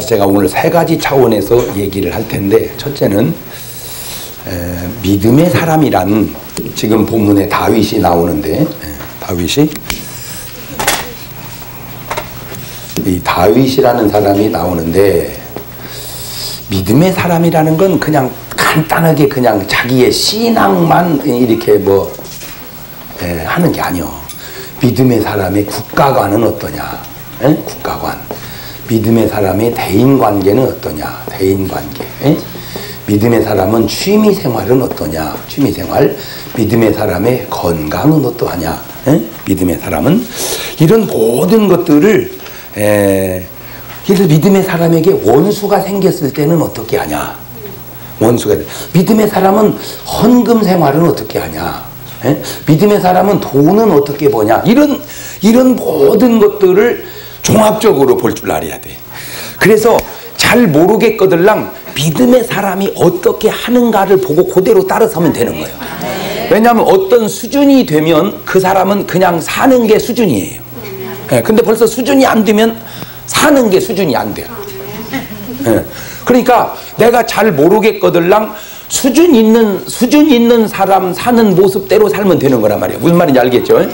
제가 오늘 세 가지 차원에서 얘기를 할 텐데, 첫째는 믿음의 사람이란, 지금 본문에 다윗이 나오는데, 이 다윗이라는 사람이 나오는데, 믿음의 사람이라는 건 그냥 간단하게 그냥 자기의 신앙만 이렇게 하는 게 아니요. 믿음의 사람의 국가관은 어떠냐? 국가관. 믿음의 사람의 대인관계는 어떠냐? 대인관계. 믿음의 사람은 취미생활은 어떠냐? 취미생활. 믿음의 사람의 건강은 어떠하냐? 믿음의 사람은 이런 모든 것들을 그래서 믿음의 사람에게 원수가 생겼을 때는 어떻게 하냐? 원수가. 믿음의 사람은 헌금 생활은 어떻게 하냐? 믿음의 사람은 돈은 어떻게 버냐? 이런 모든 것들을 종합적으로 볼 줄 알아야 돼. 그래서 잘 모르겠거들랑 믿음의 사람이 어떻게 하는가를 보고 그대로 따라서면 되는 거예요. 왜냐하면 어떤 수준이 되면 그 사람은 그냥 사는 게 수준이에요. 근데 벌써 수준이 안 되면 사는 게 수준이 안 돼요. 그러니까 내가 잘 모르겠거들랑 수준 있는 사람 사는 모습대로 살면 되는 거란 말이에요. 무슨 말인지 알겠죠?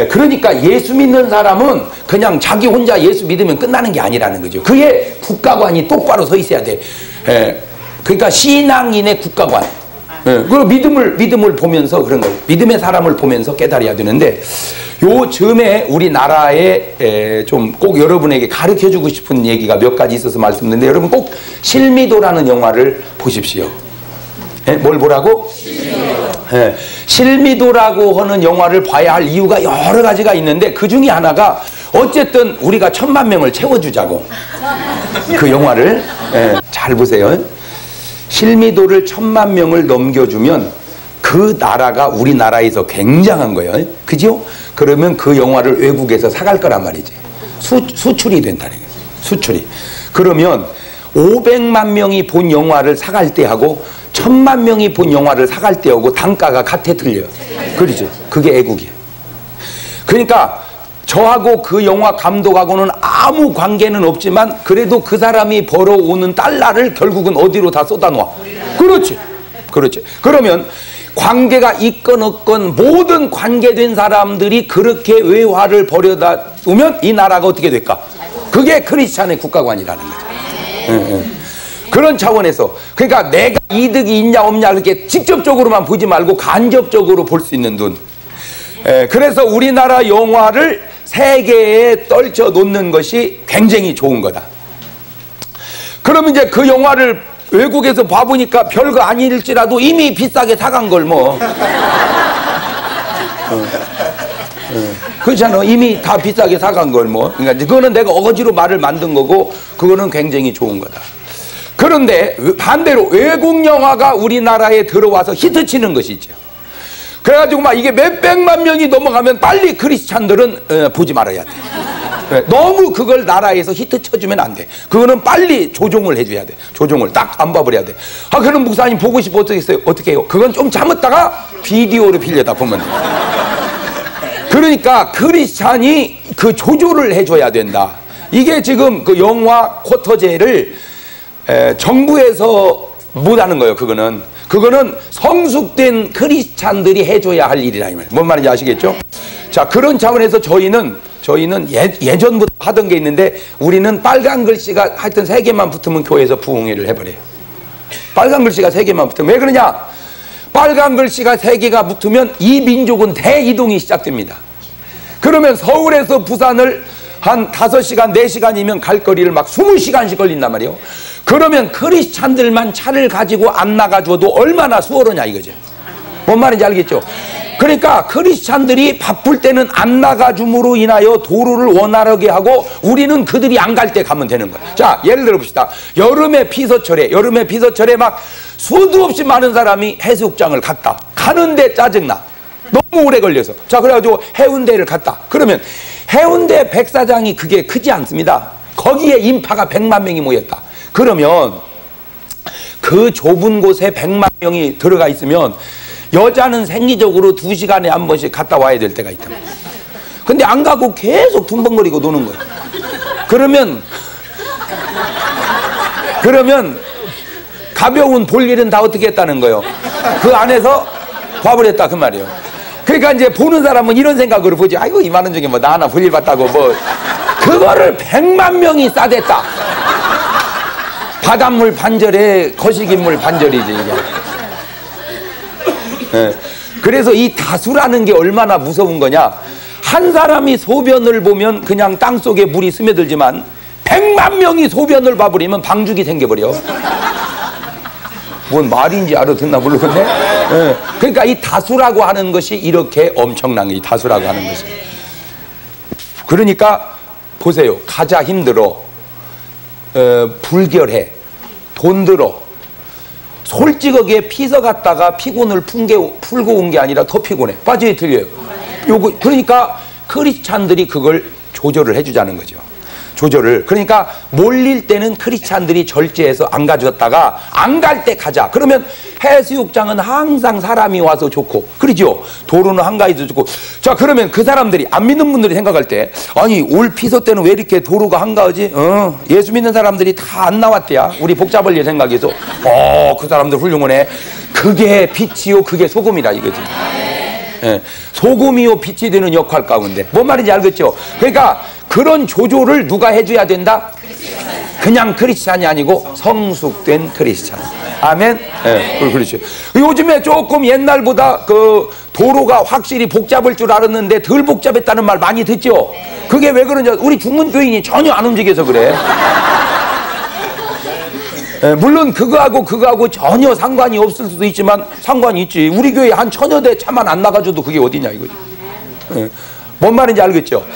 그러니까 예수 믿는 사람은 그냥 자기 혼자 예수 믿으면 끝나는 게 아니라는 거죠. 그의 국가관이 똑바로 서 있어야 돼. 그러니까 신앙인의 국가관. 그 믿음을 보면서 그런 거예요. 믿음의 사람을 보면서 깨달아야 되는데, 요즘에 우리나라에 좀 꼭 여러분에게 가르쳐 주고 싶은 얘기가 몇 가지 있어서 말씀드리는데, 여러분 꼭 실미도라는 영화를 보십시오. 뭘 보라고? 실미도라고 하는 영화를 봐야 할 이유가 여러 가지가 있는데, 그 중에 하나가 어쨌든 우리가 1000만 명을 채워주자고. 그 영화를 잘 보세요. 실미도를 1000만 명을 넘겨주면 그 나라가 우리나라에서 굉장한 거예요. 그죠? 그러면 그 영화를 외국에서 사갈 거란 말이지. 수출이 된다는 거예요. 수출이. 그러면 500만 명이 본 영화를 사갈 때하고 1000만 명이 본 영화를 사갈 때하고 단가가 같아 틀려요. 그렇죠? 그게 애국이에요. 그러니까 저하고 그 영화 감독하고는 아무 관계는 없지만 그래도 그 사람이 벌어오는 달러를 결국은 어디로 다 쏟아놓아. 그렇지. 그러면 관계가 있건 없건 모든 관계된 사람들이 그렇게 외화를 벌여다 두면 이 나라가 어떻게 될까? 그게 크리스찬의 국가관이라는 거죠. 그런 차원에서, 그러니까 내가 이득이 있냐 없냐 그렇게 직접적으로만 보지 말고 간접적으로 볼 수 있는 눈. 그래서 우리나라 영화를 세계에 떨쳐 놓는 것이 굉장히 좋은 거다. 그러면 이제 그 영화를 외국에서 봐보니까 별거 아닐지라도 이미 비싸게 사간 걸 뭐. 그렇잖아. 이미 다 비싸게 사간 걸 뭐. 그러니까 그거는 내가 어거지로 말을 만든 거고, 그거는 굉장히 좋은 거다. 그런데 반대로 외국 영화가 우리나라에 들어와서 히트치는 것이 있죠. 그래가지고 막 이게 몇백만 명이 넘어가면 빨리 크리스찬들은 보지 말아야 돼. 너무 그걸 나라에서 히트 쳐주면 안 돼. 그거는 빨리 조종을 해줘야 돼. 조종을 딱 안봐버려야 돼. 그럼 목사님 보고 싶어 어떻게 해요? 그건 좀 참았다가 비디오로 빌려다 보면 돼. 그러니까 크리스찬이 그 조절을 해줘야 된다. 이게 지금 그 영화 쿼터제를 정부에서 못하는 거예요. 그거는 성숙된 크리스찬들이 해줘야 할 일이라 이 말이에요. 뭔 말인지 아시겠죠? 자, 그런 차원에서 저희는 예전부터 하던 게 있는데, 우리는 빨간 글씨가 하여튼 3개만 붙으면 교회에서 부흥회를 해버려요. 빨간 글씨가 3개만 붙으면. 왜 그러냐? 빨간 글씨가 3개가 붙으면 이 민족은 대이동이 시작됩니다. 그러면 서울에서 부산을 한 5시간, 4시간이면 갈 거리를 막 20시간씩 걸린단 말이에요. 그러면 크리스찬들만 차를 가지고 안 나가줘도 얼마나 수월하냐 이거죠. 뭔 말인지 알겠죠? 그러니까 크리스찬들이 바쁠 때는 안 나가줌으로 인하여 도로를 원활하게 하고, 우리는 그들이 안 갈 때 가면 되는 거예요. 자, 예를 들어 봅시다. 여름에 피서철에 막 수도 없이 많은 사람이 해수욕장을 갔다. 가는데 짜증나. 너무 오래 걸려서. 자, 그래가지고 해운대를 갔다. 그러면 해운대 백사장이 그게 크지 않습니다. 거기에 인파가 100만 명이 모였다. 그러면 그 좁은 곳에 100만 명이 들어가 있으면 여자는 생리적으로 2시간에 한 번씩 갔다 와야 될 때가 있다. 근데 안 가고 계속 둥벙거리고 노는 거예요. 그러면 가벼운 볼일은 다 어떻게 했다는 거예요? 그 안에서 봐버렸다 그 말이에요. 그러니까 이제 보는 사람은 이런 생각으로 보지. 아이고 이 많은 중에 뭐 나 하나 볼일 봤다고 뭐. 그거를 100만 명이 싸댔다. 바닷물 반절에 거시기물 반절이지 이게. 네. 그래서 이 다수라는 게 얼마나 무서운 거냐. 한 사람이 소변을 보면 그냥 땅속에 물이 스며들지만 100만 명이 소변을 봐버리면 방죽이 생겨버려. 뭔 말인지 알아듣나 모르겠네. 네. 그러니까 이 다수라고 하는 것이 이렇게 엄청난 게 이 다수라고 하는 것이. 그러니까 보세요. 가자 힘들어, 불결해, 돈 들어, 솔직하게 피서 갔다가 피곤을 풀고 온 게 아니라 더 피곤해. 빠져야 틀려요. 요거 그러니까 크리스찬들이 그걸 조절을 해주자는 거죠. 조절을. 그러니까 몰릴 때는 크리스찬들이 절제해서 안 가졌다가 안 갈 때 가자. 그러면 해수욕장은 항상 사람이 와서 좋고, 그러죠? 도로는 한가위도 좋고. 자, 그러면 그 사람들이 안 믿는 분들이 생각할 때, 아니 올 피서 때는 왜 이렇게 도로가 한가하지? 예수 믿는 사람들이 다 안 나왔대야. 우리 복잡할 일 생각해서. 그 사람들 훌륭하네. 그게 빛이요, 그게 소금이라 이거지. 예, 소금이요 빛이 되는 역할 가운데 뭔 말인지 알겠죠? 그러니까 그런 조조를 누가 해줘야 된다? 그냥 크리스찬이 아니고 성숙된 크리스찬. 아멘. 예, 그렇죠. 요즘에 조금 옛날보다 그 도로가 확실히 복잡할 줄 알았는데 덜 복잡했다는 말 많이 듣죠? 그게 왜 그러냐? 우리 중문 교인이 전혀 안 움직여서 그래. 물론 그거하고 전혀 상관이 없을 수도 있지만 상관이 있지. 우리 교회 한 1000여 대 차만 안 나가줘도 그게 어디냐 이거지. 뭔 말인지 알겠죠?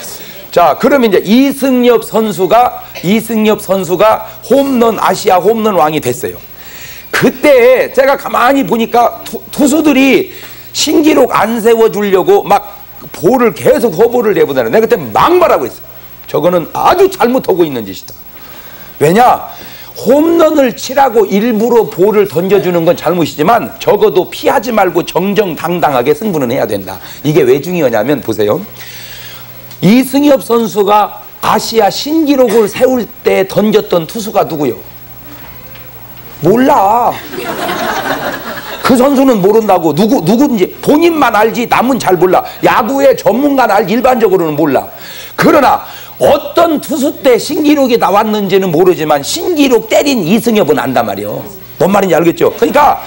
자, 그러면 이제 이승엽 선수가 홈런 아시아 홈런 왕이 됐어요. 그때 제가 가만히 보니까 투수들이 신기록 안 세워주려고 막 볼을 계속 허볼을 내보내는. 내가 그때 막말하고 있어요. 저거는 아주 잘못하고 있는 짓이다. 왜냐? 홈런을 치라고 일부러 볼을 던져주는 건 잘못이지만 적어도 피하지 말고 정정당당하게 승부는 해야 된다. 이게 왜 중요하냐면 보세요. 이승엽 선수가 아시아 신기록을 세울 때 던졌던 투수가 누구요? 몰라. 그 선수는 모른다고. 누군지 본인만 알지 남은 잘 몰라. 야구의 전문가는 알지 일반적으로는 몰라. 그러나 어떤 투수 때 신기록이 나왔는지는 모르지만 신기록 때린 이승엽은 안단 말이에요. 뭔 말인지 알겠죠? 그러니까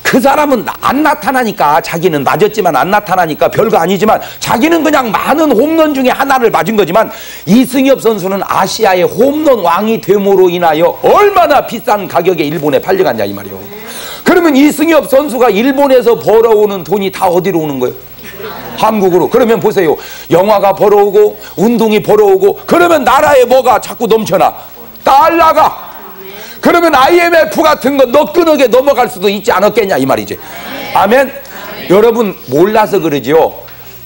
그 사람은 안 나타나니까, 자기는 맞았지만 안 나타나니까 별거 아니지만 자기는 그냥 많은 홈런 중에 하나를 맞은 거지만 이승엽 선수는 아시아의 홈런 왕이 됨으로 인하여 얼마나 비싼 가격에 일본에 팔려갔냐 이 말이에요. 그러면 이승엽 선수가 일본에서 벌어오는 돈이 다 어디로 오는 거예요? 한국으로. 그러면 보세요. 영화가 벌어오고 운동이 벌어오고 그러면 나라에 뭐가 자꾸 넘쳐나? 달러가. 그러면 IMF 같은 거 너끈하게 넘어갈 수도 있지 않았겠냐 이 말이지. 아멘. 여러분 몰라서 그러지요.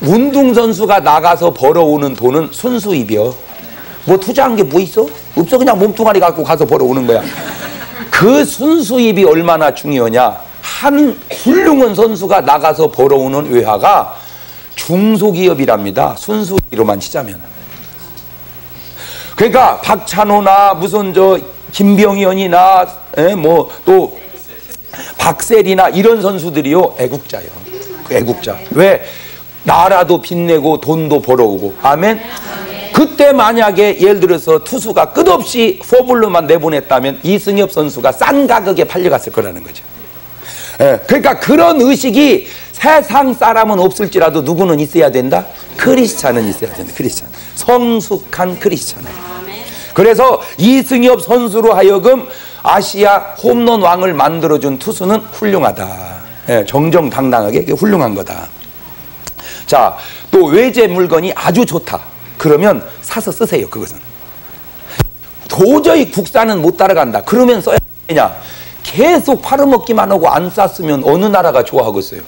운동선수가 나가서 벌어오는 돈은 순수입이요. 뭐 투자한 게 뭐 있어? 없어. 그냥 몸뚱아리 갖고 가서 벌어오는 거야. 그 순수입이 얼마나 중요하냐. 한 훌륭한 선수가 나가서 벌어오는 외화가 중소기업이랍니다. 순수기로만 치자면. 그러니까 박찬호나 무슨 김병현이나 뭐 또 박셀이나 이런 선수들이요 애국자예요. 애국자. 왜? 나라도 빛내고 돈도 벌어오고. 아멘. 그때 만약에 예를 들어서 투수가 끝없이 포블로만 내보냈다면 이승엽 선수가 싼 가격에 팔려갔을 거라는 거죠. 그러니까 그런 의식이 세상 사람은 없을지라도 누구는 있어야 된다? 크리스찬은 있어야 된다. 크리스찬. 성숙한 크리스찬. 그래서 이승엽 선수로 하여금 아시아 홈런 왕을 만들어준 투수는 훌륭하다. 정정당당하게 훌륭한 거다. 자, 또 외제 물건이 아주 좋다. 그러면 사서 쓰세요. 그것은. 도저히 국산은 못 따라간다. 그러면 써야 되냐? 계속 팔아먹기만 하고 안 쌌으면 어느 나라가 좋아하겠어요?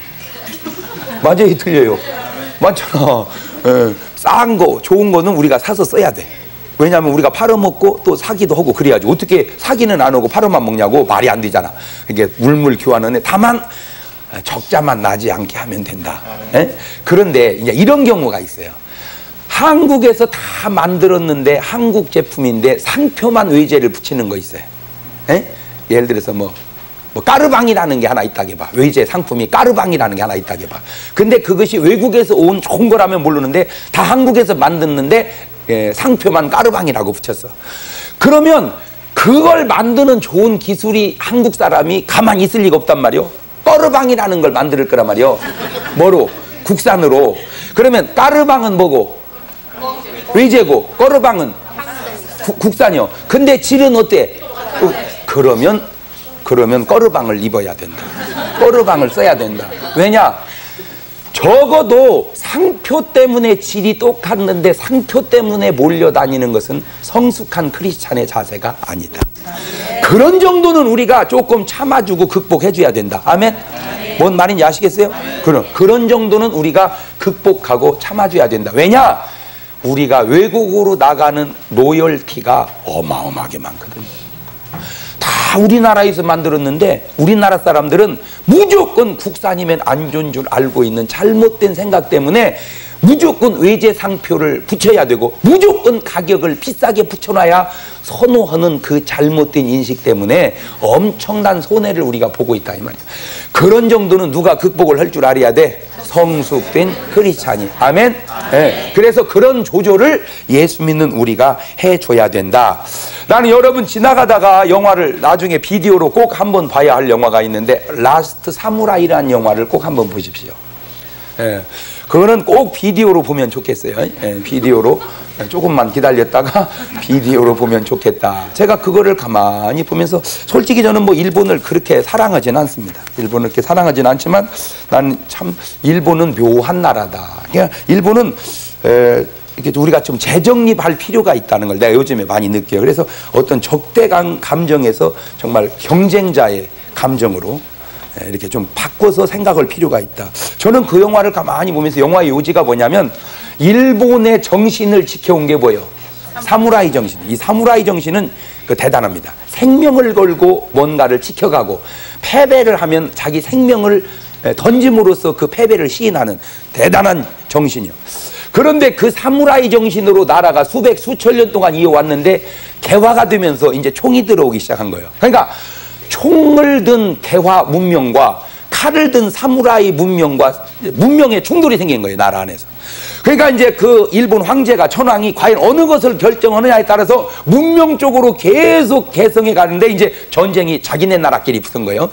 맞아요, 틀려요. 맞잖아. 싼 거, 좋은 거는 우리가 사서 써야 돼. 왜냐하면 우리가 팔아먹고 또 사기도 하고 그래야지. 어떻게 사기는 안 하고 팔아만 먹냐고. 말이 안 되잖아. 이게 물물 교환은 다만 적자만 나지 않게 하면 된다. 그런데 이제 이런 경우가 있어요. 한국에서 다 만들었는데 한국 제품인데 상표만 외제를 붙이는 거 있어요. 에? 예를 들어서 뭐 까르방이라는 게 하나 있다게 봐. 외제 상품이 까르방이라는 게 하나 있다게 봐. 근데 그것이 외국에서 온 좋은 거라면 모르는데 다 한국에서 만드는데 상표만 까르방이라고 붙였어. 그러면 그걸 만드는 좋은 기술이 한국 사람이 가만히 있을 리가 없단 말이요. 까르방이라는 걸 만들 거란 말이요. 뭐로? 국산으로. 그러면 까르방은 뭐고? 외제고 까르방은 국산이요. 근데 질은 어때? 그러면 까르방을 입어야 된다. 까르방을 써야 된다. 왜냐? 적어도 상표 때문에 질이 똑같는데 상표 때문에 몰려다니는 것은 성숙한 크리스찬의 자세가 아니다. 그런 정도는 우리가 조금 참아주고 극복해줘야 된다. 아멘? 뭔 말인지 아시겠어요? 그런 정도는 우리가 극복하고 참아줘야 된다. 왜냐? 우리가 외국으로 나가는 로열티가 어마어마하게 많거든요. 다 우리나라에서 만들었는데 우리나라 사람들은 무조건 국산이면 안 좋은 줄 알고 있는 잘못된 생각 때문에 무조건 외제 상표를 붙여야 되고 무조건 가격을 비싸게 붙여놔야 선호하는 그 잘못된 인식 때문에 엄청난 손해를 우리가 보고 있다 이 말이야. 그런 정도는 누가 극복을 할 줄 알아야 돼? 성숙된 크리스찬이. 아멘? 네. 그래서 그런 조절을 예수 믿는 우리가 해줘야 된다. 나는 여러분 지나가다가 영화를 나중에 비디오로 꼭 한번 봐야 할 영화가 있는데 라스트 사무라이라는 영화를 꼭 한번 보십시오. 예, 그거는 꼭 비디오로 보면 좋겠어요. 예, 비디오로 조금만 기다렸다가 비디오로 보면 좋겠다. 제가 그거를 가만히 보면서 솔직히 저는 뭐 일본을 그렇게 사랑하진 않습니다. 일본을 그렇게 사랑하진 않지만 난 참 일본은 묘한 나라다. 그냥 일본은 이렇게 우리가 좀 재정립할 필요가 있다는 걸 내가 요즘에 많이 느껴요. 그래서 어떤 적대감 감정에서 정말 경쟁자의 감정으로 이렇게 좀 바꿔서 생각할 필요가 있다. 저는 그 영화를 가만히 보면서 영화의 요지가 뭐냐면 일본의 정신을 지켜온 게 뭐예요? 사무라이 정신. 이 사무라이 정신은 대단합니다. 생명을 걸고 뭔가를 지켜가고 패배를 하면 자기 생명을 던짐으로써 그 패배를 시인하는 대단한 정신이요. 그런데 그 사무라이 정신으로 나라가 수천 년 동안 이어왔는데 개화가 되면서 이제 총이 들어오기 시작한 거예요. 그러니까 총을 든 개화 문명과 칼을 든 사무라이 문명의 충돌이 생긴 거예요, 나라 안에서. 그러니까 이제 그 일본 황제가 천황이 과연 어느 것을 결정하느냐에 따라서 문명 쪽으로 계속 개성해 가는데 이제 전쟁이 자기네 나라끼리 붙은 거예요.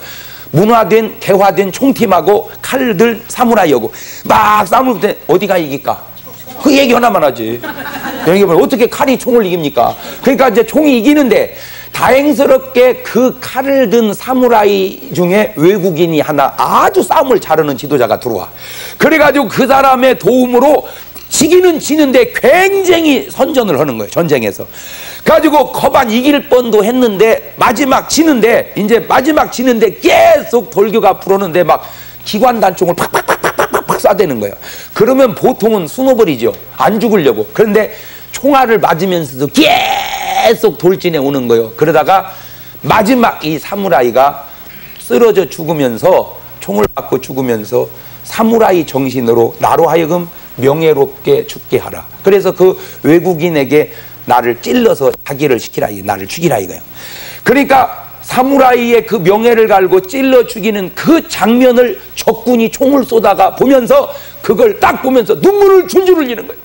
문화된 개화된 총팀하고 칼을 든 사무라이하고 막 싸움을 때 어디가 이길까? 그 얘기 하나만 하지. 어떻게 칼이 총을 이깁니까? 그러니까 이제 총이 이기는데 다행스럽게 그 칼을 든 사무라이 중에 외국인이 하나 아주 싸움을 잘하는 지도자가 들어와. 그래가지고 그 사람의 도움으로 지기는 지는데 굉장히 선전을 하는 거예요. 전쟁에서. 가지고 거반 이길 뻔도 했는데 마지막 지는데 계속 돌교가 불었는데 막 기관단총을 팍팍팍팍팍 쏴대는 거예요. 그러면 보통은 숨어버리죠. 안 죽으려고. 그런데 총알을 맞으면서도 계속 돌진해 오는 거예요. 그러다가 마지막 이 사무라이가 쓰러져 죽으면서 총을 맞고 죽으면서 사무라이 정신으로 나로 하여금 명예롭게 죽게 하라. 그래서 그 외국인에게 나를 찔러서 자기를 시키라, 나를 죽이라 이거예요. 그러니까 사무라이의 그 명예를 갈고 찔러 죽이는 그 장면을 적군이 총을 쏘다가 보면서 그걸 딱 보면서 눈물을 줄줄 흘리는 거예요.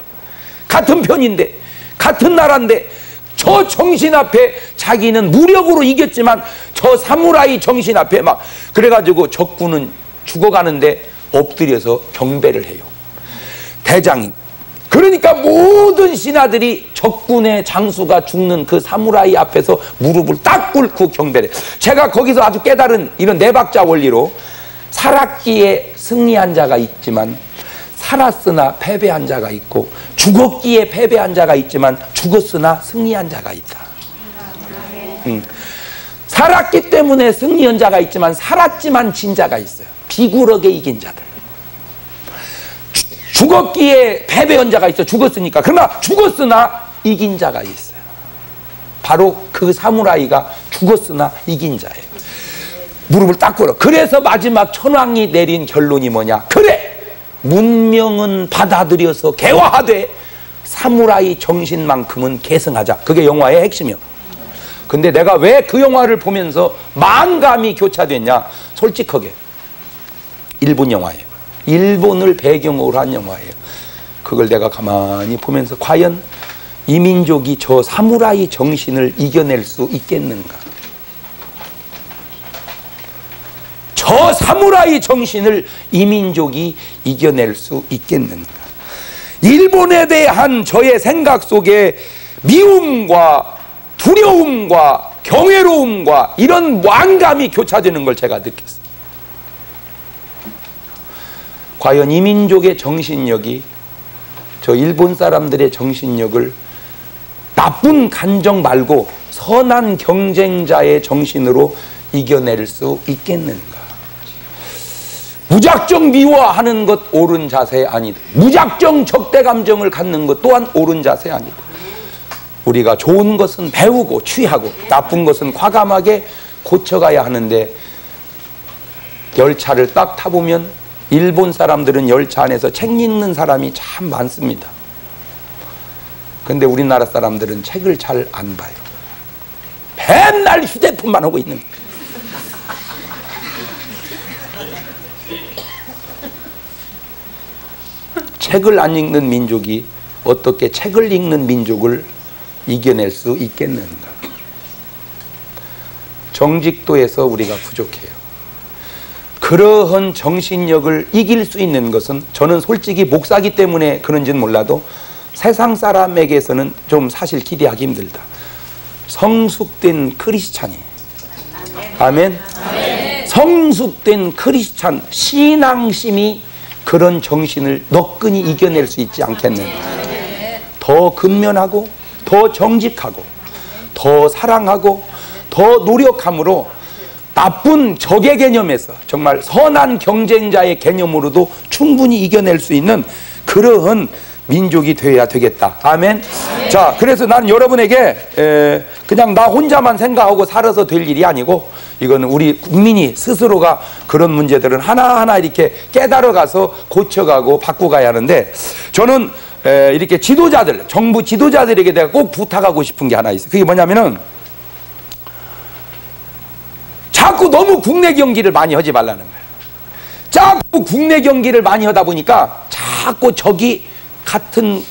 같은 편인데 같은 나라인데 저 정신 앞에 자기는 무력으로 이겼지만 저 사무라이 정신 앞에 막 그래가지고 적군은 죽어가는데 엎드려서 경배를 해요. 대장이. 그러니까 모든 신하들이 적군의 장수가 죽는 그 사무라이 앞에서 무릎을 딱 꿇고 경배를 해요. 제가 거기서 아주 깨달은 이런 네박자 원리로 살았기에 승리한 자가 있지만 살았으나 패배한 자가 있고 죽었기에 패배한 자가 있지만 죽었으나 승리한 자가 있다. 살았기 때문에 승리한 자가 있지만 살았지만 진 자가 있어요. 비굴하게 이긴 자들. 죽었기에 패배한 자가 있어. 죽었으니까. 그러나 죽었으나 이긴 자가 있어요. 바로 그 사무라이가 죽었으나 이긴 자예요. 무릎을 딱 꿇어. 그래서 마지막 천왕이 내린 결론이 뭐냐? 그래! 문명은 받아들여서 개화하되 사무라이 정신만큼은 계승하자. 그게 영화의 핵심이요. 근데 내가 왜 그 영화를 보면서 만감이 교차됐냐? 솔직하게 일본 영화예요. 일본을 배경으로 한 영화예요. 그걸 내가 가만히 보면서 과연 이 민족이 저 사무라이 정신을 이겨낼 수 있겠는가? 저 사무라이 정신을 이 민족이 이겨낼 수 있겠는가? 일본에 대한 저의 생각 속에 미움과 두려움과 경외로움과 이런 완감이 교차되는 걸 제가 느꼈어요. 과연 이 민족의 정신력이 저 일본 사람들의 정신력을 나쁜 감정 말고 선한 경쟁자의 정신으로 이겨낼 수 있겠는가? 무작정 미워하는 것 옳은 자세 아니다. 무작정 적대 감정을 갖는 것 또한 옳은 자세 아니다. 우리가 좋은 것은 배우고 취하고 나쁜 것은 과감하게 고쳐가야 하는데, 열차를 딱 타보면 일본 사람들은 열차 안에서 책 읽는 사람이 참 많습니다. 근데 우리나라 사람들은 책을 잘 안 봐요. 맨날 휴대폰만 하고 있는 거예요. 책을 안 읽는 민족이 어떻게 책을 읽는 민족을 이겨낼 수 있겠는가? 정직도에서 우리가 부족해요. 그러한 정신력을 이길 수 있는 것은, 저는 솔직히 목사기 때문에 그런지는 몰라도 세상 사람에게서는 좀 사실 기대하기 힘들다. 성숙된 크리스찬이, 아멘. 성숙된 크리스찬 신앙심이 그런 정신을 너끈히 이겨낼 수 있지 않겠는가? 더 근면하고 더 정직하고 더 사랑하고 더 노력함으로 나쁜 적의 개념에서 정말 선한 경쟁자의 개념으로도 충분히 이겨낼 수 있는 그러한 민족이 되어야 되겠다. 아멘. 자, 그래서 나는 여러분에게 그냥 나 혼자만 생각하고 살아서 될 일이 아니고, 이거는 우리 국민이 스스로가 그런 문제들은 하나하나 이렇게 깨달아가서 고쳐가고 바꿔가야 하는데, 저는 이렇게 지도자들, 정부 지도자들에게 내가 꼭 부탁하고 싶은 게 하나 있어요. 그게 뭐냐면은, 자꾸 너무 국내 경기를 많이 하지 말라는 거예요. 자꾸 국내 경기를 많이 하다 보니까 자꾸 적이 같은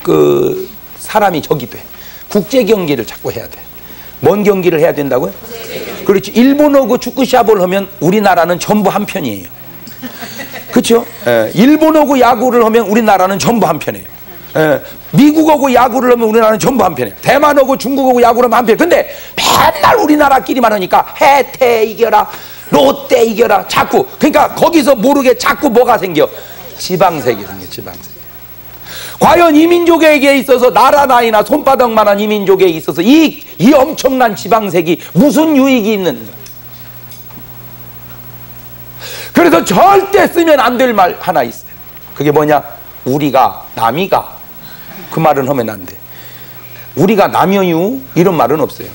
그 사람이 적이 돼. 국제 경기를 자꾸 해야 돼. 뭔 경기를 해야 된다고요? 그렇지. 일본어고 축구 시합을 하면 우리나라는 전부 한 편이에요. 그렇죠? 일본어고 야구를 하면 우리나라는 전부 한 편이에요. 미국하고 야구를 하면 우리나라는 전부 한 편이에요. 대만하고 중국하고 야구를 하면 한 편. 근데 맨날 우리나라끼리만 하니까 해태 이겨라, 롯데 이겨라, 자꾸. 그러니까 거기서 모르게 자꾸 뭐가 생겨? 지방색이 생겨. 지방색. 과연 이 민족에게 있어서 나라 나이나 손바닥만한 이 민족에 있어서 이 엄청난 지방색이 무슨 유익이 있는가? 그래서 절대 쓰면 안 될 말 하나 있어요. 그게 뭐냐? 우리가 남이가. 그 말은 하면 안 돼. 우리가 남여유 이런 말은 없어요.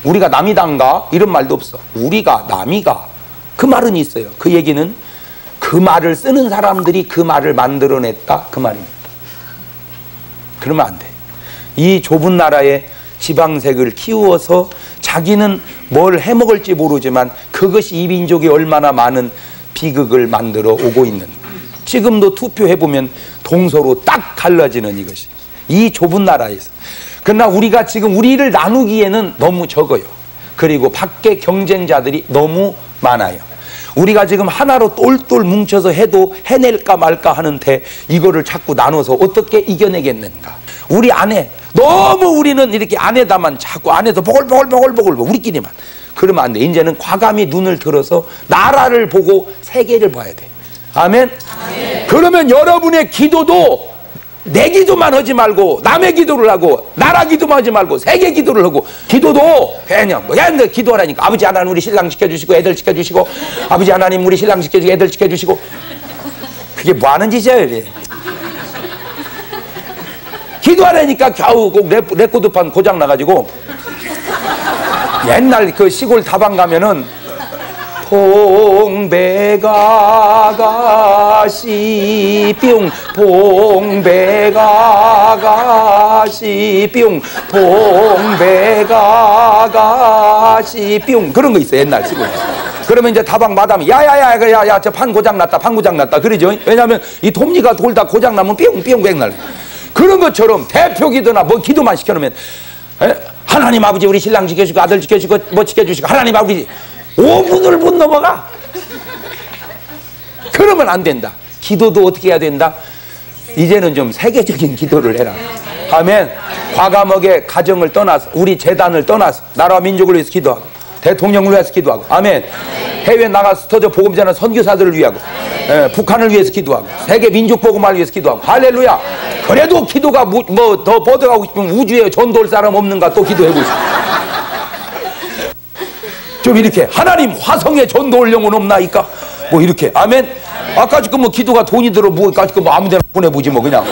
우리가 남이단가 이런 말도 없어. 우리가 남이가 그 말은 있어요. 그 얘기는 그 말을 쓰는 사람들이 그 말을 만들어냈다 그 말입니다. 그러면 안 돼. 이 좁은 나라에 지방색을 키워서 자기는 뭘 해먹을지 모르지만 그것이 이 민족이 얼마나 많은 비극을 만들어 오고 있는, 지금도 투표해보면 동서로 딱 갈라지는 이것이 이 좁은 나라에서. 그러나 우리가 지금 우리를 나누기에는 너무 적어요. 그리고 밖에 경쟁자들이 너무 많아요. 우리가 지금 하나로 똘똘 뭉쳐서 해도 해낼까 말까 하는데 이거를 자꾸 나눠서 어떻게 이겨내겠는가? 우리 안에 너무 우리는 이렇게 안에다만 자꾸 안에서 보글보글 우리끼리만. 그러면 안 돼. 이제는 과감히 눈을 들어서 나라를 보고 세계를 봐야 돼. 아멘? 아멘. 그러면 여러분의 기도도 내 기도만 하지 말고 남의 기도를 하고, 나라 기도만 하지 말고 세계 기도를 하고, 기도도 그냥 뭐 옛날 기도하라니까. 아버지 하나님 우리 신랑 지켜주시고 애들 지켜주시고, 아버지 하나님 우리 신랑 지켜주시고 애들 지켜주시고. 그게 뭐 하는 짓이야 이게. 기도하라니까 겨우 꼭 레코드판 고장 나가지고, 옛날 그 시골 다방 가면은 봉배가가시 뿅 봉배가가시 뿅 봉배가가시 뿅 그런 거 있어요. 옛날 시골에. 그러면 이제 다방 마담이 야야야 저 판 고장났다 판 고장났다 그러죠. 왜냐하면 이 톱니가 돌다 고장나면 뿅뿅 백날. 그런 것처럼 대표 기도나 뭐 기도만 시켜놓으면 하나님 아버지 우리 신랑 지켜주시고 아들 지켜주시고 뭐 지켜주시고 하나님 아버지 5분을 못 넘어가. 그러면 안 된다. 기도도 어떻게 해야 된다? 이제는 좀 세계적인 기도를 해라. 아멘. 과감하게 가정을 떠나서 우리 재단을 떠나서 나라와 민족을 위해서 기도하고 대통령을 위해서 기도하고 아멘. 해외 나가서 터져 복음 전하는 선교사들을 위하고 북한을 위해서 기도하고 세계 민족 복음을 위해서 기도하고 할렐루야. 그래도 기도가 뭐 더 뻗어가고 싶으면 우주에 전도할 사람 없는가 또 기도해보고 싶어. 좀 이렇게 하나님 화성에 전도할 영혼 없나이까 뭐 이렇게 아멘. 아까 지금 뭐 기도가 돈이 들어 뭐까지 뭐 아무데나 보내보지 뭐 그냥.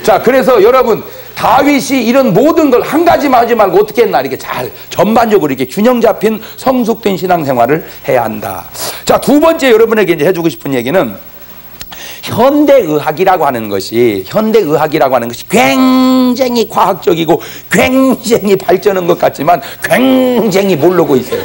자 그래서 여러분 다윗이 이런 모든 걸 한 가지만 하지 말고 어떻게 했나 이렇게 잘 전반적으로 이렇게 균형 잡힌 성숙된 신앙생활을 해야 한다. 자 두 번째 여러분에게 이제 해주고 싶은 얘기는 현대의학이라고 하는 것이 굉장히 과학적이고 굉장히 발전한 것 같지만 굉장히 모르고 있어요.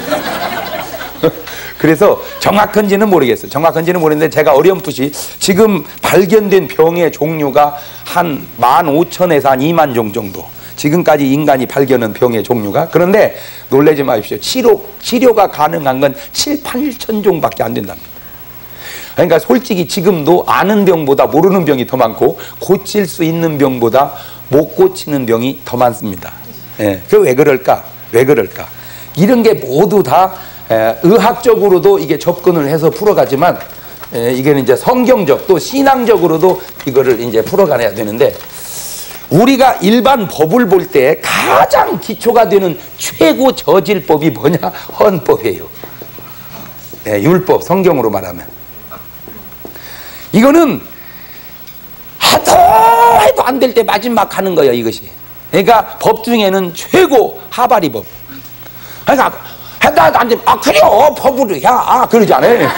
그래서 정확한지는 모르겠어요. 정확한지는 모르겠는데 제가 어렴풋이 지금 발견된 병의 종류가 한 15,000에서 한 2만 종 정도. 지금까지 인간이 발견한 병의 종류가. 그런데 놀라지 마십시오. 치료가 가능한 건 7, 8천 종밖에 안 된답니다. 그러니까 솔직히 지금도 아는 병보다 모르는 병이 더 많고 고칠 수 있는 병보다 못 고치는 병이 더 많습니다. 예, 그 왜 그럴까? 이런 게 모두 다 의학적으로도 이게 접근을 해서 풀어가지만 이게는 이제 성경적 또 신앙적으로도 이거를 이제 풀어가야 되는데 우리가 일반 법을 볼 때 가장 기초가 되는 최고 저질법이 뭐냐? 헌법이에요. 율법, 성경으로 말하면. 이거는 해도 안 될 때 마지막 하는 거예요, 이것이. 그러니까 법 중에는 최고 하바리 법. 그러니까 해도 안 되면 그래요 법으로 야 그러잖아요.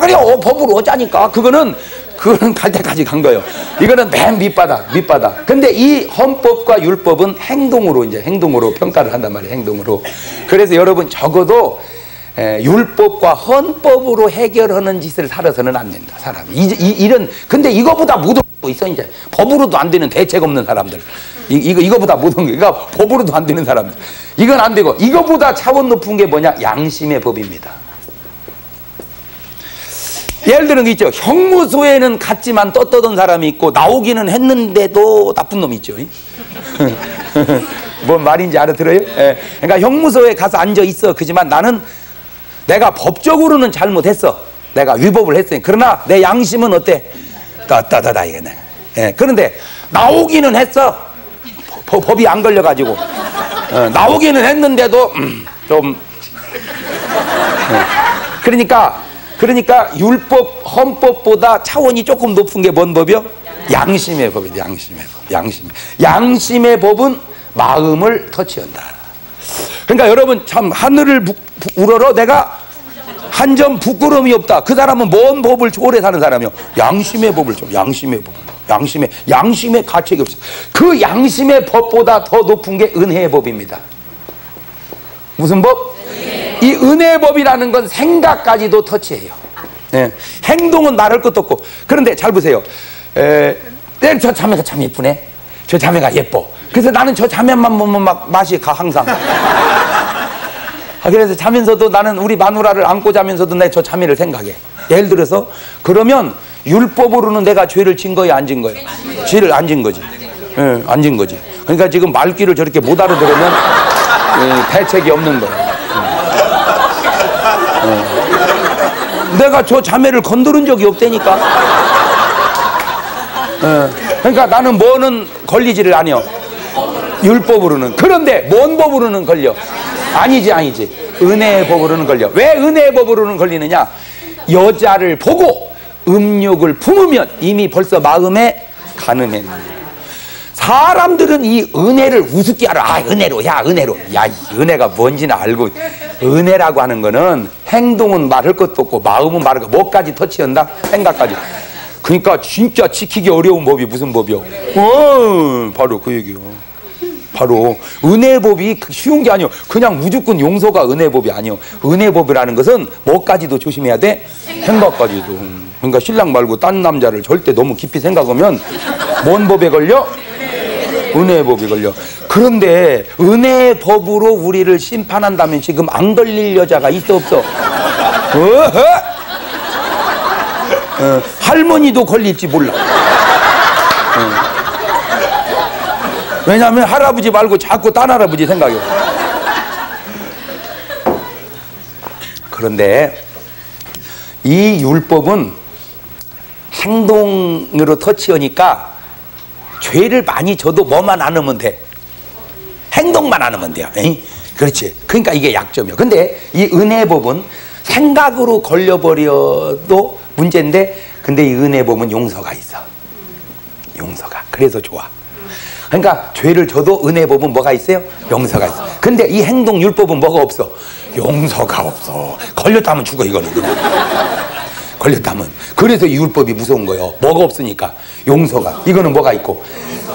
그래요 법으로 하자니까 그거는 갈 때까지 간 거예요. 이거는 맨 밑바닥. 근데 이 헌법과 율법은 행동으로 평가를 한단 말이에요. 행동으로. 그래서 여러분 적어도 율법과 헌법으로 해결하는 짓을 살아서는 안 된다. 사람이 이런 근데 이거보다 못한 거 있어. 이제 법으로도 안 되는 대책 없는 사람들. 이거보다 못한 거. 그러니까 법으로도 안 되는 사람들. 이건 안 되고 이거보다 차원 높은 게 뭐냐? 양심의 법입니다. 예를 들은 거 있죠. 형무소에는 갔지만 떳떳한 사람이 있고 나오기는 했는데도 나쁜 놈이 있죠. 뭔 말인지 알아들어요? 그러니까 형무소에 가서 앉아 있어. 그지만 나는 내가 법적으로는 잘못했어. 내가 위법을 했으니. 그러나 내 양심은 어때? 떳떳하다 이거네. 그런데 나오기는 했어. 법이 안 걸려가지고 나오기는 했는데도 좀 그러니까 율법, 헌법보다 차원이 조금 높은 게 뭔 법이요? 양심의 법이에요. 양심의 법은 마음을 터치한다. 그러니까 여러분 참 하늘을 우러러 내가 한 점 부끄러움이 없다. 그 사람은 뭔 법을 오래 사는 사람이요? 양심의 법을 좀. 양심의 가책이 없어. 그 양심의 법보다 더 높은 게 은혜의 법입니다. 무슨 법? 이 은혜의 법이라는 건 생각까지도 터치해요. 행동은 말할 것도 없고. 그런데 잘 보세요. 저 자매가 참 예쁘네. 저 자매가 예뻐. 그래서 나는 저 자매만 보면 막 맛이 가 항상. 그래서 자면서도 나는 우리 마누라를 안고 자면서도 내 저 자매를 생각해. 예를 들어서 그러면 율법으로는 내가 죄를 진 거야 안 진 거야? 죄를 안 진 거지. 안 진 거지. 그러니까 지금 말귀를 저렇게 못 알아들으면 대책이 없는 거야. 내가 저 자매를 건드린 적이 없다니까. 그러니까 나는 뭐는 걸리지를 않여. 율법으로는. 그런데 뭔 법으로는 걸려? 아니지. 은혜의 법으로는 걸려. 왜 은혜의 법으로는 걸리느냐? 여자를 보고 음욕을 품으면 이미 벌써 마음에 간음했느니라. 사람들은 이 은혜를 우습게 알아. 아, 은혜로, 야, 은혜로. 야, 이 은혜가 뭔지는 알고. 은혜라고 하는 거는 행동은 말할 것도 없고 마음은 말할 것, 뭐까지 터치한다? 생각까지. 그러니까 진짜 지키기 어려운 법이 무슨 법이요? 바로 그 얘기요. 바로 은혜법이 쉬운 게 아니요. 그냥 무조건 용서가 은혜법이 아니요. 은혜법이라는 것은 뭐까지도 조심해야 돼? 생각까지도. 그러니까 신랑 말고 딴 남자를 절대 너무 깊이 생각하면 뭔 법에 걸려? 은혜법이 걸려. 그런데 은혜법으로 우리를 심판한다면 지금 안 걸릴 여자가 있어 없어? 할머니도 걸릴지 몰라. 왜냐하면 할아버지 말고 자꾸 딴 할아버지 생각해. 그런데 이 율법은 행동으로 터치하니까 죄를 많이 져도 뭐만 안 하면 돼? 행동만 안 하면 돼요. 에이? 그렇지. 그러니까 이게 약점이야. 근데 이 은혜법은 생각으로 걸려버려도 문제인데, 근데 이 은혜법은 용서가 있어. 용서가. 그래서 좋아. 그러니까 죄를 져도 은혜법은 뭐가 있어요? 용서가 있어. 근데 이 행동 율법은 뭐가 없어? 용서가 없어. 걸렸다면 죽어, 이거는 그냥. 걸렸다면. 그래서 이 율법이 무서운 거예요. 뭐가 없으니까. 용서가. 이거는 뭐가 있고.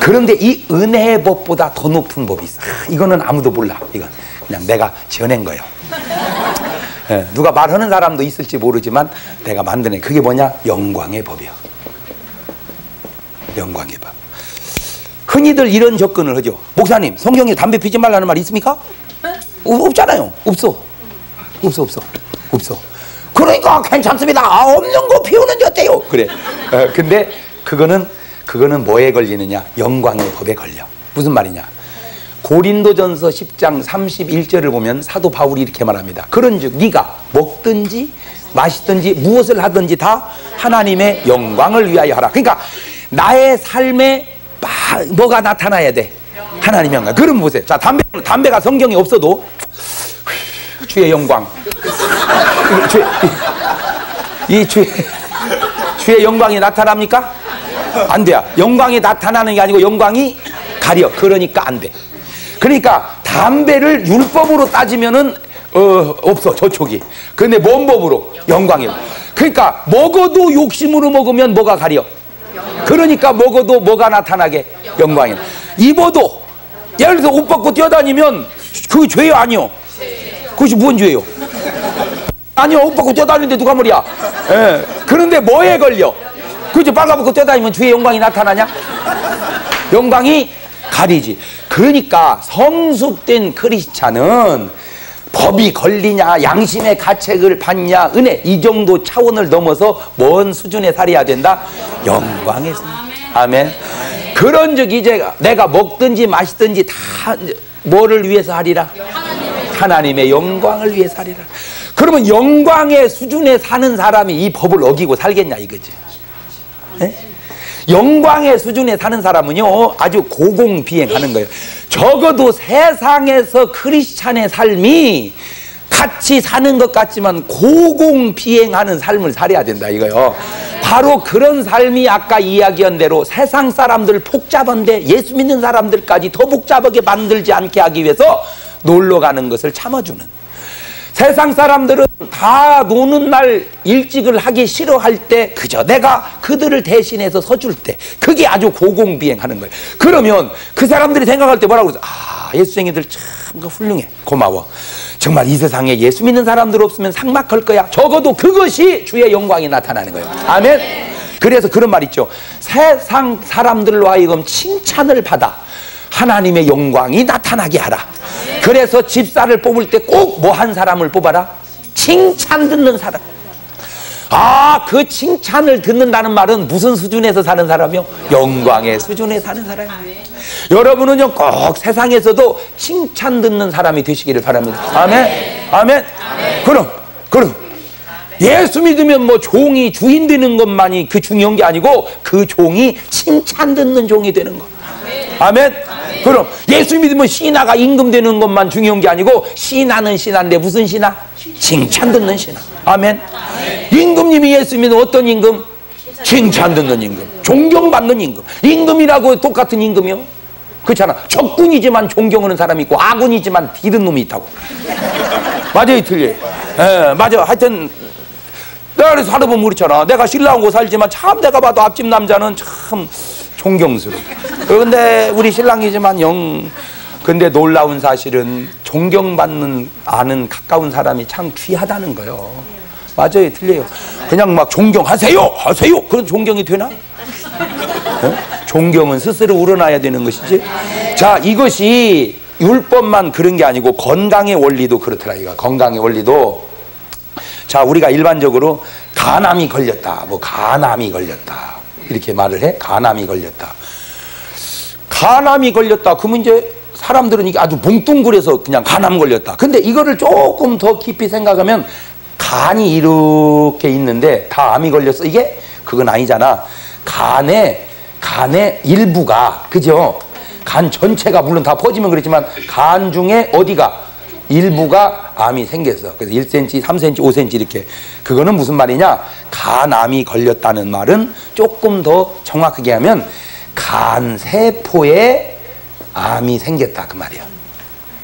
그런데 이 은혜법보다 더 높은 법이 있어. 이거는 아무도 몰라. 이건 그냥 내가 지어낸 거예요. 누가 말하는 사람도 있을지 모르지만 내가 만드는, 그게 뭐냐? 영광의 법이야. 영광의 법. 흔히들 이런 접근을 하죠. 목사님, 성경에 담배 피지 말라는 말 있습니까? 없잖아요. 없어. 그러니까 괜찮습니다. 없는 거 피우는 게 어때요? 그래. 근데 그거는 뭐에 걸리느냐? 영광의 법에 걸려. 무슨 말이냐? 고린도전서 10장 31절을 보면 사도 바울이 이렇게 말합니다. 그런즉 네가 먹든지 마시든지 무엇을 하든지 다 하나님의 영광을 위하여 하라. 그러니까 나의 삶에 뭐가 나타나야 돼? 하나님의 영광. 그럼 보세요. 자, 담배가 성경에 없어도 주의 영광. 주의 영광이 나타납니까? 안 돼요. 영광이 나타나는 게 아니고 영광이 가려. 그러니까 안 돼. 그러니까 담배를 율법으로 따지면은 없어, 저촉이. 근데 뭔 법으로? 영광이요. 그러니까 먹어도 욕심으로 먹으면 뭐가 가려? 그러니까 먹어도 뭐가 나타나게? 영광이. 입어도 예를 들어서 옷 벗고 뛰어다니면 그게 죄요, 아니요? 그것이 뭔 죄요? 아니요, 옷 벗고 뛰어다니는데 누가 말이야? 그런데 뭐에 걸려? 그죠? 빨가벗고 뛰어다니면 주의 영광이 나타나냐? 영광이 가리지. 그러니까 성숙된 크리스찬은 법이 걸리냐, 양심의 가책을 받냐, 은혜, 이 정도 차원을 넘어서 뭔 수준에 살아야 된다? 영광의 수. 아멘. 그런즉 이제 내가 먹든지 마시든지 다 뭐를 위해서 하리라? 하나님의 영광을 위해서 하리라. 그러면 영광의 수준에 사는 사람이 이 법을 어기고 살겠냐 이거지. 네? 영광의 수준에 사는 사람은요 아주 고공비행하는 거예요. 적어도 세상에서 크리스찬의 삶이 같이 사는 것 같지만 고공비행하는 삶을 살아야 된다 이거요. 바로 그런 삶이 아까 이야기한 대로 세상 사람들 복잡한데 예수 믿는 사람들까지 더 복잡하게 만들지 않게 하기 위해서 놀러 가는 것을 참아주는. 세상 사람들은 다 노는 날 일찍을 하기 싫어할 때 그저 내가 그들을 대신해서 서줄 때 그게 아주 고공비행하는 거예요. 그러면 그 사람들이 생각할 때 뭐라고 그러죠? 아, 예수쟁이들 참 훌륭해, 고마워. 정말 이 세상에 예수 믿는 사람들 없으면 삭막할 거야. 적어도 그것이 주의 영광이 나타나는 거예요. 아멘. 그래서 그런 말 있죠. 세상 사람들로 하여금 칭찬을 받아 하나님의 영광이 나타나게 하라. 그래서 집사를 뽑을 때 꼭 뭐 한 사람을 뽑아라? 칭찬 듣는 사람. 아, 그 칭찬을 듣는다는 말은 무슨 수준에서 사는 사람이요? 영광의 수준에 사는 사람이에요. 여러분은요 꼭 세상에서도 칭찬 듣는 사람이 되시기를 바랍니다. 아멘. 아멘. 그럼 예수 믿으면 뭐 종이 주인 되는 것만이 그 중요한 게 아니고 그 종이 칭찬 듣는 종이 되는 거. 아멘. 그럼 예수 믿으면 신하가 임금 되는 것만 중요한 게 아니고 신하는 신하인데 무슨 신하? 칭찬 듣는 신하. 아멘. 임금님이 예수 믿는 어떤 임금? 칭찬 듣는 임금, 존경받는 임금. 임금이라고 똑같은 임금이요? 그렇잖아. 적군이지만 존경하는 사람이 있고 아군이지만 뒤른 놈이 있다고. 맞아요, 틀려요? 예, 맞아. 하여튼 내가 그래서 하다 보면 그렇잖아. 내가 신랑하고 살지만 참 내가 봐도 앞집 남자는 참 존경스러워. 그런데 우리 신랑이지만 근데 놀라운 사실은 존경받는 아는 가까운 사람이 참 귀하다는 거예요. 맞아요, 틀려요? 그냥 막 존경하세요, 하세요. 그런 존경이 되나? 네? 존경은 스스로 우러나야 되는 것이지. 자, 이것이 율법만 그런 게 아니고 건강의 원리도 그렇더라. 이거 건강의 원리도. 자, 우리가 일반적으로 간암이 걸렸다, 뭐 간암이 걸렸다 이렇게 말을 해. 간암이 걸렸다. 간암이 걸렸다. 그러면 이제 사람들은 이게 아주 뭉뚱그려서 그냥 간암 걸렸다. 근데 이거를 조금 더 깊이 생각하면 간이 이렇게 있는데 다 암이 걸렸어. 이게 그건 아니잖아. 간의 일부가, 그죠? 간 전체가 물론 다 퍼지면 그렇지만 간 중에 어디가 일부가 암이 생겼어. 그래서 1cm, 3cm, 5cm 이렇게. 그거는 무슨 말이냐? 간암이 걸렸다는 말은 조금 더 정확하게 하면 간세포에 암이 생겼다 그 말이야.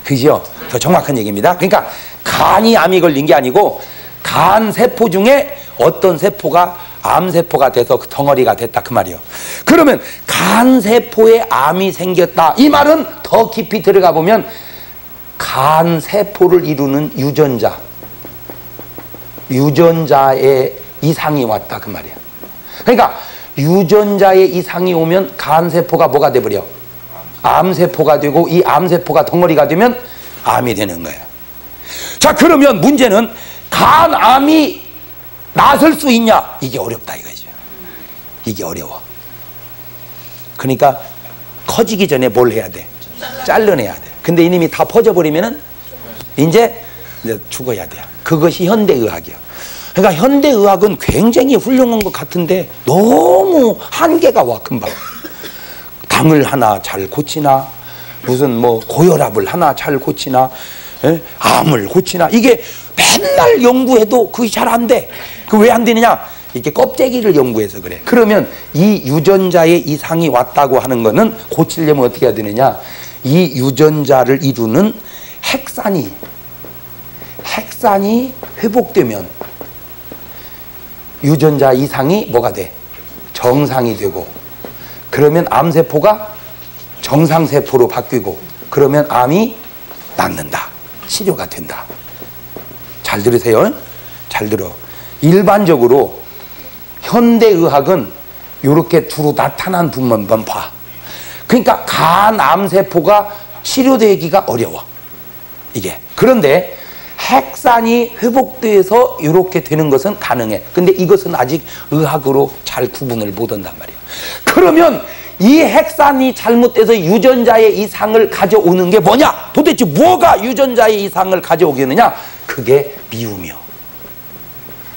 그죠? 더 정확한 얘기입니다. 그러니까 간이 암이 걸린 게 아니고 간세포 중에 어떤 세포가 암세포가 돼서 그 덩어리가 됐다 그 말이요. 그러면 간세포에 암이 생겼다 이 말은 더 깊이 들어가 보면 간세포를 이루는 유전자의 이상이 왔다 그 말이야. 그러니까 유전자의 이상이 오면 간세포가 뭐가 돼버려? 암세포가 되고 이 암세포가 덩어리가 되면 암이 되는 거예요. 자, 그러면 문제는 간암이 나설 수 있냐? 이게 어렵다 이거죠. 이게 어려워. 그러니까 커지기 전에 뭘 해야 돼? 잘라내야 돼. 근데 이놈이 다 퍼져버리면은 이제 죽어야 돼요. 그것이 현대의학이야. 그러니까 현대의학은 굉장히 훌륭한 것 같은데 너무 한계가 와 금방. 당을 하나 잘 고치나 무슨 뭐 고혈압을 하나 잘 고치나 암을 고치나 이게 맨날 연구해도 그게 잘 안 돼. 그 왜 안 되느냐? 이렇게 껍데기를 연구해서 그래. 그러면 이 유전자의 이상이 왔다고 하는 거는 고치려면 어떻게 해야 되느냐? 이 유전자를 이루는 핵산이 회복되면 유전자 이상이 뭐가 돼? 정상이 되고 그러면 암세포가 정상세포로 바뀌고 그러면 암이 낫는다. 치료가 된다. 잘 들으세요. 잘 들어. 일반적으로 현대의학은 이렇게 두루 나타난 분만 봐. 그러니까 간암세포가 치료되기가 어려워. 이게. 그런데 핵산이 회복돼서 이렇게 되는 것은 가능해. 근데 이것은 아직 의학으로 잘 구분을 못한단 말이야. 그러면 이 핵산이 잘못돼서 유전자의 이상을 가져오는 게 뭐냐? 도대체 뭐가 유전자의 이상을 가져오겠느냐? 그게 미움이요.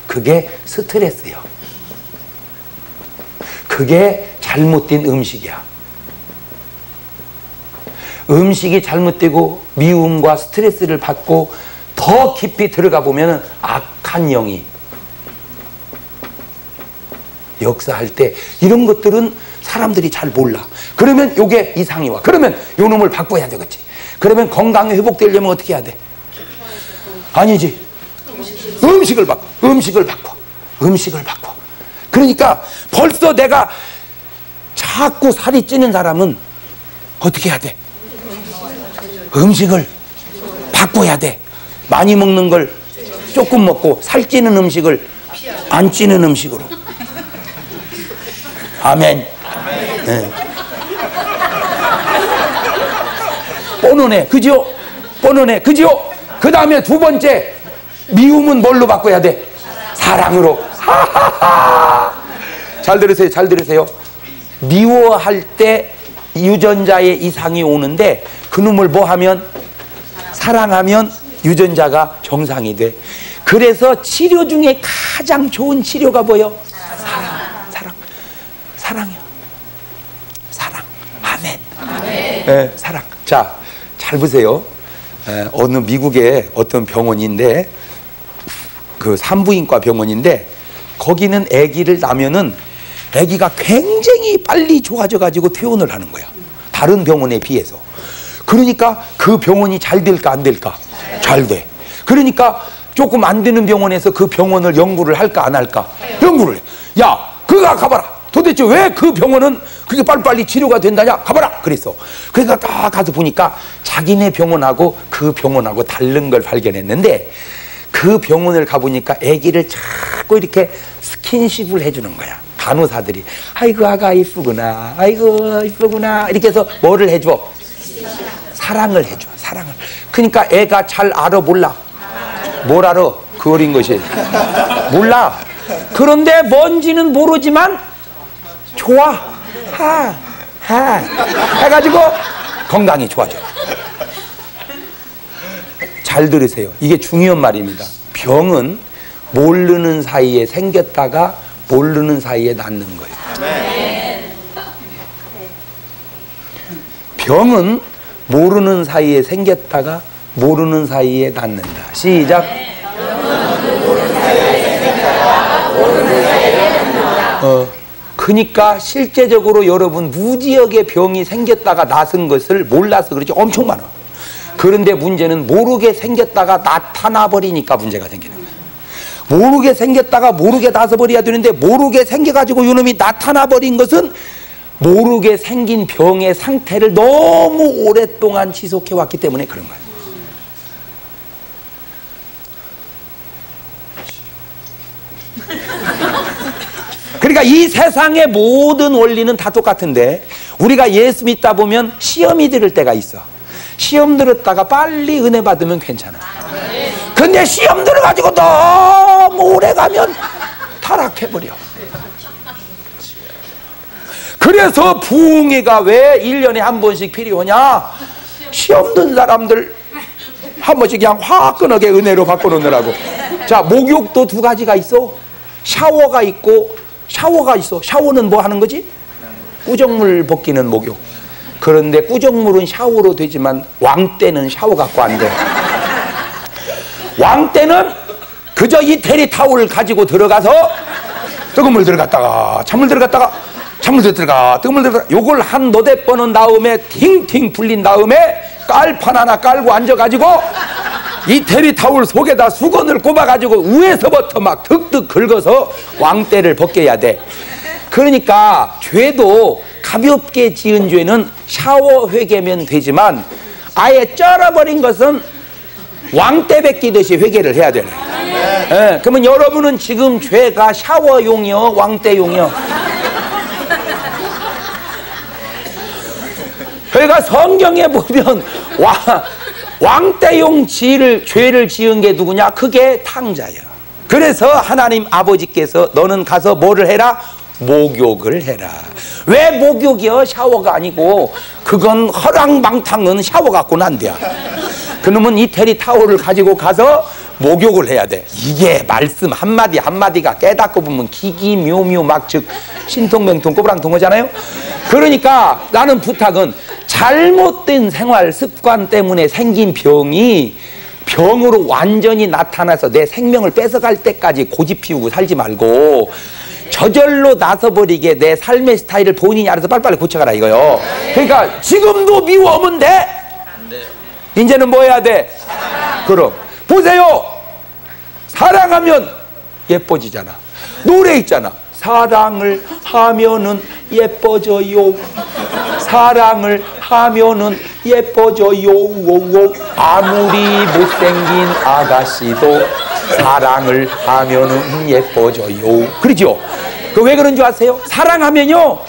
그게 스트레스요. 그게 잘못된 음식이야. 음식이 잘못되고 미움과 스트레스를 받고 더 깊이 들어가 보면 악한 영이 역사할 때 이런 것들은 사람들이 잘 몰라. 그러면 요게 이상이 와. 그러면 요 놈을 바꿔야 되겠지. 그러면 건강이 회복되려면 어떻게 해야 돼? 아니지. 음식을 바꿔. 그러니까 벌써 내가 자꾸 살이 찌는 사람은 어떻게 해야 돼? 음식을 바꿔야 돼. 많이 먹는 걸 조금 먹고 살찌는 음식을 안 찌는 음식으로. 아멘. 네. 뻔하네. 그죠? 뻔하네. 그죠? 그 다음에 두 번째 미움은 뭘로 바꿔야 돼? 사랑으로. 잘 들으세요. 잘 들으세요. 미워할 때 유전자의 이상이 오는데 그놈을 뭐 하면? 사랑하면 유전자가 정상이 돼. 그래서 치료 중에 가장 좋은 치료가 뭐예요? 사랑이야. 사랑. 아멘. 네, 사랑. 자, 잘 보세요. 어느 미국의 어떤 병원인데 그 산부인과 병원인데 거기는 아기를 낳으면은 아기가 굉장히 빨리 좋아져 가지고 퇴원을 하는 거야. 다른 병원에 비해서. 그러니까 그 병원이 잘 될까 안 될까? 잘 돼. 그러니까 조금 안 되는 병원에서 그 병원을 연구를 할까 안 할까? 연구를 해. 야, 그가 가봐라. 도대체 왜 그 병원은 그게 빨리빨리 치료가 된다냐? 가봐라. 그랬어. 그러니까 딱 가서 보니까 자기네 병원하고 그 병원하고 다른 걸 발견했는데, 그 병원을 가보니까 아기를 자꾸 이렇게 스킨십을 해주는 거야. 간호사들이. 아이고 아가 이쁘구나, 아이고 이쁘구나, 이렇게 해서 뭐를 해줘? 사랑을 해줘. 사랑을. 그러니까 애가 잘 알아 몰라? 뭘 알아? 그 어린 것이 몰라. 그런데 뭔지는 모르지만 좋아. 하 해가지고 건강이 좋아져. 잘 들으세요. 이게 중요한 말입니다. 병은 모르는 사이에 생겼다가 모르는 사이에 낫는 거예요. 병은 모르는 사이에 생겼다가 모르는 사이에 낫는다. 시작. 그러니까 실제적으로 여러분 무지하게 병이 생겼다가 낫은 것을 몰라서 그렇지 엄청 많아. 그런데 문제는 모르게 생겼다가 나타나 버리니까 문제가 생기는 거예요. 모르게 생겼다가 모르게 나서버려야 되는데, 모르게 생겨가지고 이놈이 나타나 버린 것은 모르게 생긴 병의 상태를 너무 오랫동안 지속해 왔기 때문에 그런 거예요. 그러니까 이 세상의 모든 원리는 다 똑같은데, 우리가 예수 믿다 보면 시험이 들을 때가 있어. 시험 들었다가 빨리 은혜 받으면 괜찮아. 근데 시험 들어가지고 너무 오래 가면 타락해버려. 그래서 부흥회가 왜 1년에 한 번씩 필요하냐? 시험 든 사람들 한 번씩 그냥 화끈하게 은혜로 바꿔놓느라고. 자, 목욕도 두 가지가 있어. 샤워가 있고 샤워가 있어. 샤워는 뭐 하는 거지? 꾸정물 벗기는 목욕. 그런데 꾸정물은 샤워로 되지만 왕 때는 샤워 갖고 안 돼. 왕 때는 그저 이태리 타올 가지고 들어가서 뜨거운 물 들어갔다가 찬물 들어갔다가 찬물 들어가 뜨거운 물 들어가, 요걸 한 너댓 번은 다음에 팅팅 불린 다음에 깔판 하나 깔고 앉아가지고 이태리 타올 속에다 수건을 꼽아가지고 위에서부터 막 득득 긁어서 왕때를 벗겨야 돼. 그러니까 죄도 가볍게 지은 죄는 샤워 회개면 되지만, 아예 쩔어버린 것은 왕때 벗기듯이 회개를 해야 되네. 예, 그러면 여러분은 지금 죄가 샤워용이요 왕때용이요? 그러니까 성경에 보면 왕때용 죄를 지은 게 누구냐? 그게 탕자예요. 그래서 하나님 아버지께서 너는 가서 뭐를 해라? 목욕을 해라. 왜 목욕이요? 샤워가 아니고. 그건 허랑방탕은 샤워 갖고는 안 돼. 그놈은 이태리 타올을 가지고 가서 목욕을 해야 돼. 이게 말씀 한마디 한마디가 깨닫고 보면 기기묘묘 막 즉 신통명통 꼬부랑통하잖아요. 그러니까 나는 부탁은 잘못된 생활 습관 때문에 생긴 병이 병으로 완전히 나타나서 내 생명을 뺏어갈 때까지 고집 피우고 살지 말고, 저절로 나서버리게 내 삶의 스타일을 본인이 알아서 빨리빨리 고쳐가라 이거요. 그러니까 지금도 미워하면 돼. 이제는 뭐 해야 돼? 그럼 보세요. 사랑하면 예뻐지잖아. 노래 있잖아. 사랑을 하면은 예뻐져요. 사랑을 하면은 예뻐져요. 아무리 못생긴 아가씨도 사랑을 하면은 예뻐져요. 그러죠? 그 왜 그런 줄 아세요? 사랑하면요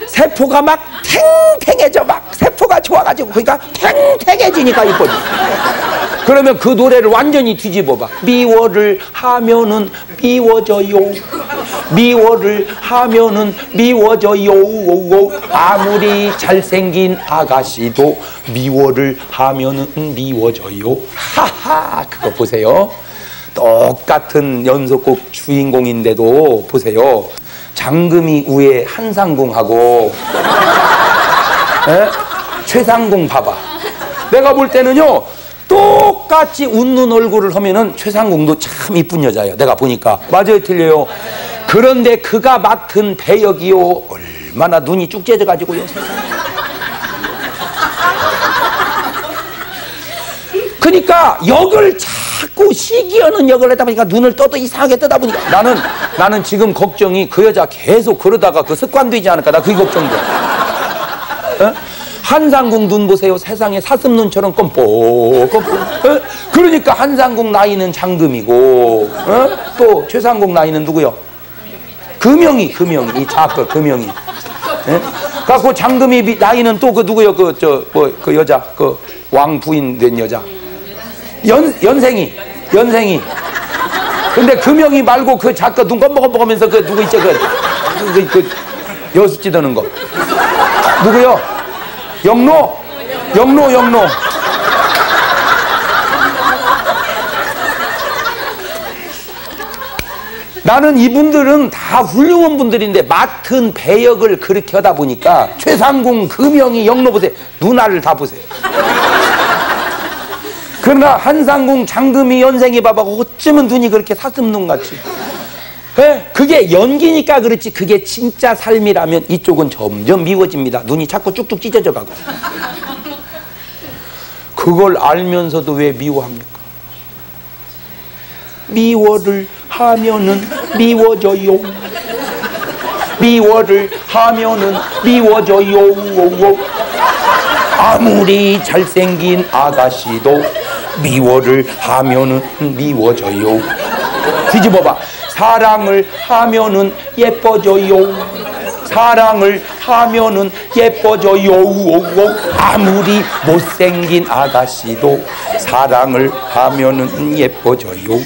세포가 막 탱탱해져. 막 세포가 좋아가지고 그러니까 탱탱해지니까 이뻐져. 그러면 그 노래를 완전히 뒤집어봐. 미워를 하면은 미워져요. 미워를 하면은 미워져요. 아무리 잘생긴 아가씨도 미워를 하면은 미워져요. 하하. 그거 보세요. 똑같은 연속곡 주인공인데도 보세요. 장금이 위에 한상궁하고 최상궁 봐봐. 내가 볼 때는요 똑같이 웃는 얼굴을 하면은 최상궁도 참 이쁜 여자예요. 내가 보니까. 맞아요 틀려요? 그런데 그가 맡은 배역이요 얼마나 눈이 쭉 째져가지고요. 그러니까 역을 자꾸 시기하는 역을 하다 보니까 눈을 떠도 이상하게 뜨다 보니까 나는 지금 걱정이 그 여자 계속 그러다가 그 습관되지 않을까. 나 그게 걱정돼. 어? 한상궁 눈 보세요. 세상에 사슴눈처럼 껌뻑. 그러니까 한상궁 나이는 장금이고, 어? 또 최상궁 나이는 누구요? 금영이 이 작가 금영이. 예? 그래갖고 장금이 나이는 또 그 누구요? 그 여자 그 왕 부인 된 여자. 연생이. 근데 금영이 말고 그 작가 눈 껌뻑껌뻑하면서 그 누구 있죠? 그 여수 찌드는 거. 누구요? 영로. 나는 이분들은 다 훌륭한 분들인데 맡은 배역을 그렇게 하다 보니까 최상궁, 금영이, 영로 보세요. 누나를 다 보세요. 그러나 한상궁, 장금이, 연생이 봐봐고 어쩌면 눈이 그렇게 사슴눈같이. 그게 연기니까 그렇지 그게 진짜 삶이라면 이쪽은 점점 미워집니다. 눈이 자꾸 쭉쭉 찢어져 가고. 그걸 알면서도 왜 미워합니까? 미워를 하면은 미워져요. 미워를 하면은 미워져요. 아무리 잘생긴 아가씨도 미워를 하면은 미워져요. 뒤집어봐. 사랑을 하면은 예뻐져요. 사랑을 하면은 예뻐져요. 아무리 못생긴 아가씨도 사랑을 하면은 예뻐져요.